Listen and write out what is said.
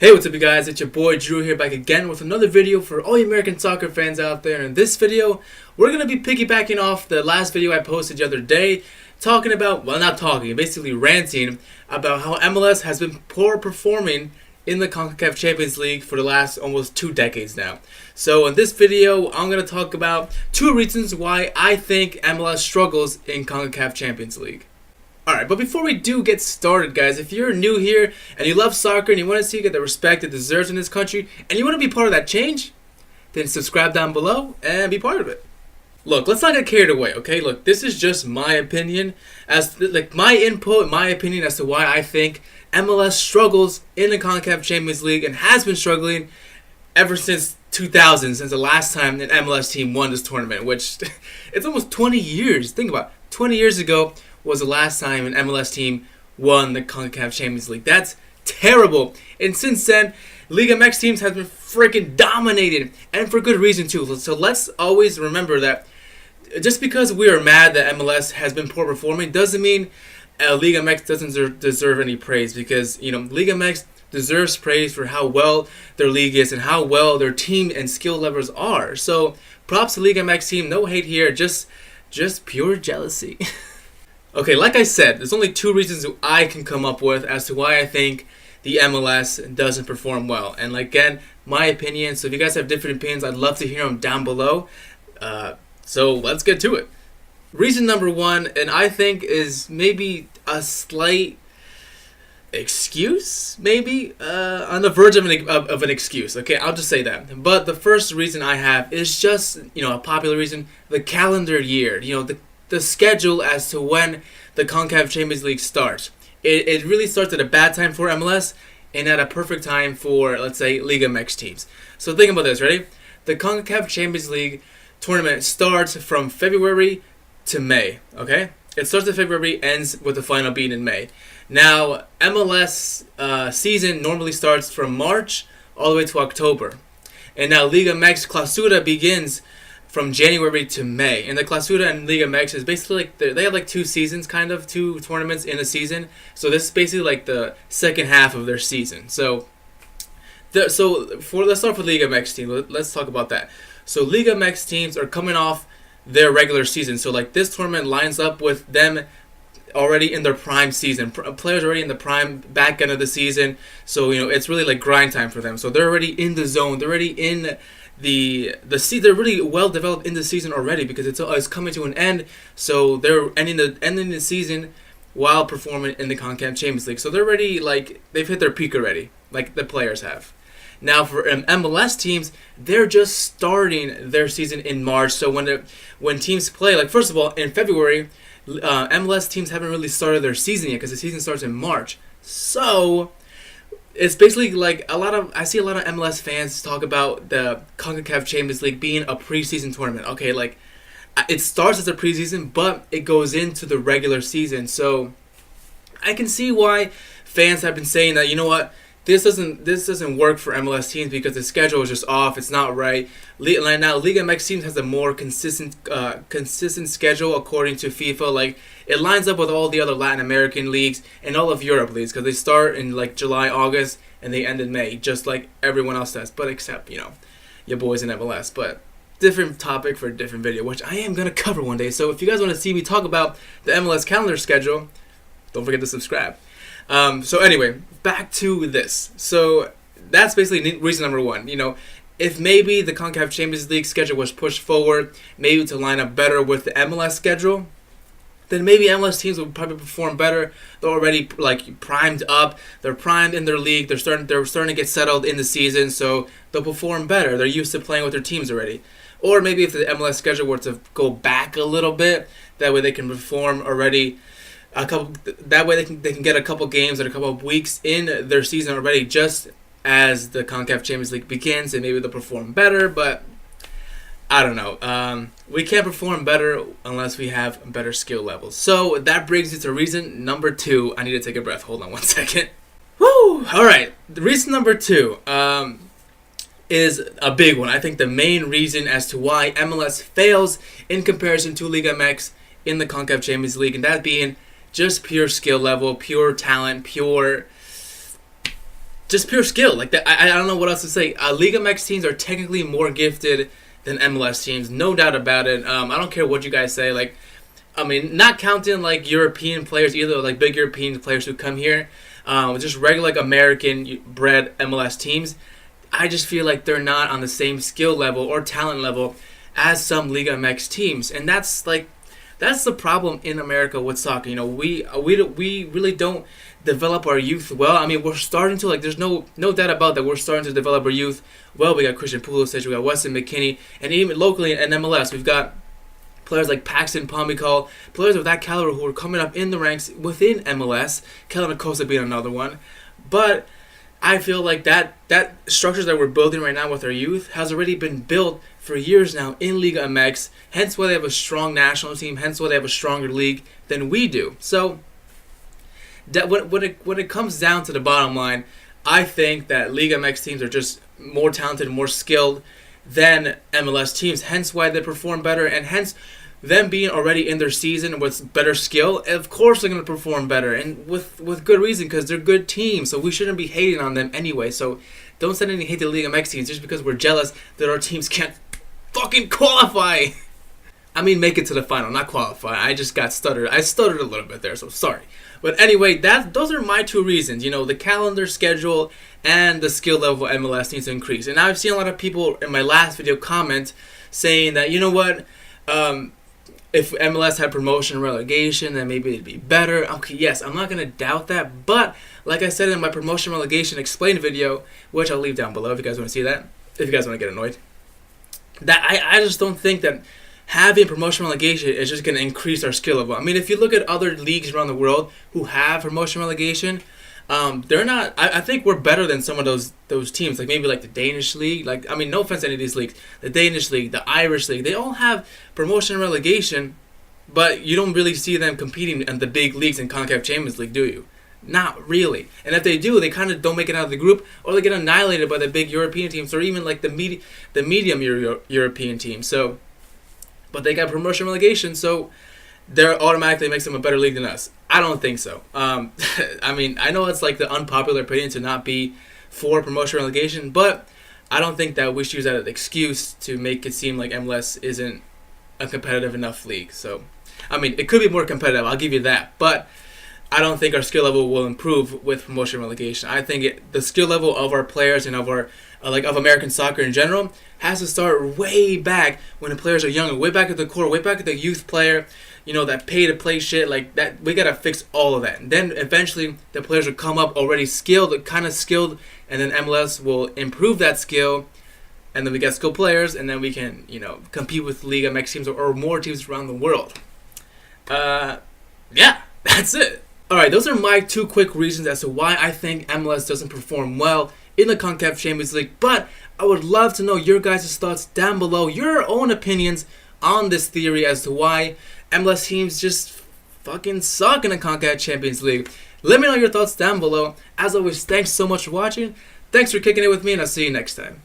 Hey, what's up you guys? It's your boy Drew here back again with another video for all you American soccer fans out there. And in this video, we're going to be piggybacking off the last video I posted the other day, talking about, well, not talking, basically ranting about how MLS has been poor performing in the Concacaf Champions League for the last almost 2 decades now. So in this video, I'm going to talk about 2 reasons why I think MLS struggles in Concacaf Champions League. Alright, but before we do get started, guys, if you're new here and you love soccer and you want to see it get the respect it deserves in this country and you want to be part of that change, then subscribe down below and be part of it. Look, let's not get carried away, okay? Look, this is just my opinion, my input, my opinion as to why I think MLS struggles in the Concacaf Champions League and has been struggling ever since 2000, since the last time an MLS team won this tournament, which it's almost 20 years. Think about it. 20 years ago was the last time an MLS team won the Concacaf Champions League. That's terrible. And since then, Liga MX teams have been freaking dominated, and for good reason too. So let's always remember that just because we are mad that MLS has been poor performing doesn't mean Liga MX doesn't deserve any praise, because Liga MX deserves praise for how well their league is and how well their team and skill levels are. So props to Liga MX team. No hate here, just pure jealousy. Okay, like I said, there's only 2 reasons I can come up with as to why I think the MLS doesn't perform well. And again, my opinion, so if you guys have different opinions, I'd love to hear them down below. So let's get to it. Reason number 1, and I think is maybe a slight excuse, maybe on the verge of an excuse. Okay, I'll just say that. But the first reason I have is just a popular reason: the calendar year. The schedule as to when the Concacaf Champions League starts. It really starts at a bad time for MLS and at a perfect time for, let's say, Liga MX teams. So think about this, ready? The Concacaf Champions League tournament starts from February to May, okay? It starts in February, ends with the final being in May. Now, MLS season normally starts from March all the way to October. And now Liga MX Clausura begins from January to May. And the Clausura and Liga MX is basically they have 2 seasons, kind of 2 tournaments in a season. So this is basically the second half of their season. So let's start with Liga MX team. Let's talk about that. So Liga MX teams are coming off their regular season. So this tournament lines up with them already in their prime season. Players already in the prime back end of the season. So it's really grind time for them. So they're already in the zone. They're already in they're really well developed in the season already, because it's coming to an end. So they're ending the season while performing in the Concacaf Champions League. So they're already they've hit their peak already, like the players have. Now for MLS teams, they're just starting their season in March. So when teams play, first of all, in February, MLS teams haven't really started their season yet, because the season starts in March. So it's basically I see a lot of MLS fans talk about the Concacaf Champions League being a preseason tournament. Okay, it starts as a preseason, but it goes into the regular season. So I can see why fans have been saying that, this doesn't work for MLS teams, because the schedule is just off. It's not right. Now Liga MX teams has a more consistent schedule according to FIFA. It lines up with all the other Latin American leagues and all of Europe leagues, because they start in July, August, and they end in May, just like everyone else does. But except your boys in MLS. But different topic for a different video, which I am gonna cover one day. So if you guys want to see me talk about the MLS calendar schedule, don't forget to subscribe. So anyway, back to this. So that's basically reason number 1. If maybe the Concacaf Champions League schedule was pushed forward, maybe to line up better with the MLS schedule, then maybe MLS teams would probably perform better. They're already primed up. They're primed in their league. They're starting to get settled in the season, so they'll perform better. They're used to playing with their teams already. Or maybe if the MLS schedule were to go back a little bit, that way they can perform already. That way they can get a couple games and a couple of weeks in their season already, just as the Concacaf Champions League begins, and maybe they'll perform better. But I don't know. We can't perform better unless we have better skill levels. So that brings me to reason number 2. I need to take a breath. Hold on 1 second. Woo! All right. The reason number 2 is a big one. I think the main reason as to why MLS fails in comparison to Liga MX in the Concacaf Champions League, and that being just pure skill level, pure talent, pure just pure skill. Like that, I don't know what else to say. Liga MX teams are technically more gifted than MLS teams, no doubt about it. I don't care what you guys say. Like, I mean, not counting like European players either, like big European players who come here, just regular like American-bred MLS teams. I just feel like they're not on the same skill level or talent level as some Liga MX teams, and that's the problem in America with soccer. You know, we really don't develop our youth well. I mean, we're starting to, like, there's no doubt about that. We're starting to develop our youth well. We got Christian Pulisic, we got Weston McKennie, and even locally in MLS, we've got players like Paxton Pomykal, players of that caliber who are coming up in the ranks within MLS. Kellen Acosta being another one, but I feel like that structures that we're building right now with our youth has already been built for years now in Liga MX, hence why they have a strong national team, hence why they have a stronger league than we do. So that when it comes down to the bottom line, I think that Liga MX teams are just more talented, more skilled than MLS teams, hence why they perform better, and hence them being already in their season with better skill, of course they're going to perform better, and with good reason, because they're good teams, so we shouldn't be hating on them anyway. So don't send any hate to Liga MX teams just because we're jealous that our teams can't fucking qualify. I mean, make it to the final, not qualify. I just got stuttered. I stuttered a little bit there, so sorry. But anyway, those are my two reasons. You know, the calendar schedule and the skill level of MLS needs to increase. And I've seen a lot of people in my last video comment saying that, you know what, if MLS had promotion and relegation, then maybe it'd be better. Okay, yes, I'm not going to doubt that. But like I said in my promotion relegation explained video, which I'll leave down below if you guys want to see that, if you guys want to get annoyed, that I just don't think that having promotion relegation is just going to increase our skill level. I mean, if you look at other leagues around the world who have promotion relegation, they're not. I think we're better than some of those teams. Like maybe like the Danish league. Like, I mean, no offense to any of these leagues. The Danish league, the Irish league, they all have promotion and relegation, but you don't really see them competing in the big leagues in Concacaf Champions League, do you? Not really. And if they do, they kind of don't make it out of the group, or they get annihilated by the big European teams, or even like the medium European teams. So, but they got promotion relegation, so they're automatically makes them a better league than us. I don't think so. I mean, I know it's like the unpopular opinion to not be for promotion relegation, but I don't think that we should use that as an excuse to make it seem like MLS isn't a competitive enough league. So, I mean, it could be more competitive, I'll give you that, but I don't think our skill level will improve with promotion relegation. I think the skill level of our players and of our of American soccer in general has to start way back when the players are younger, way back at the core, way back at the youth player, you know, that pay to play shit like that. We gotta fix all of that. And then eventually the players will come up already skilled, kind of skilled, and then MLS will improve that skill, and then we get skilled players, and then we can, you know, compete with Liga MX teams or more teams around the world. Yeah, that's it. Alright, those are my two quick reasons as to why I think MLS doesn't perform well in the Concacaf Champions League, but I would love to know your guys' thoughts down below, your own opinions on this theory as to why MLS teams just fucking suck in the Concacaf Champions League. Let me know your thoughts down below. As always, thanks so much for watching, thanks for kicking it with me, and I'll see you next time.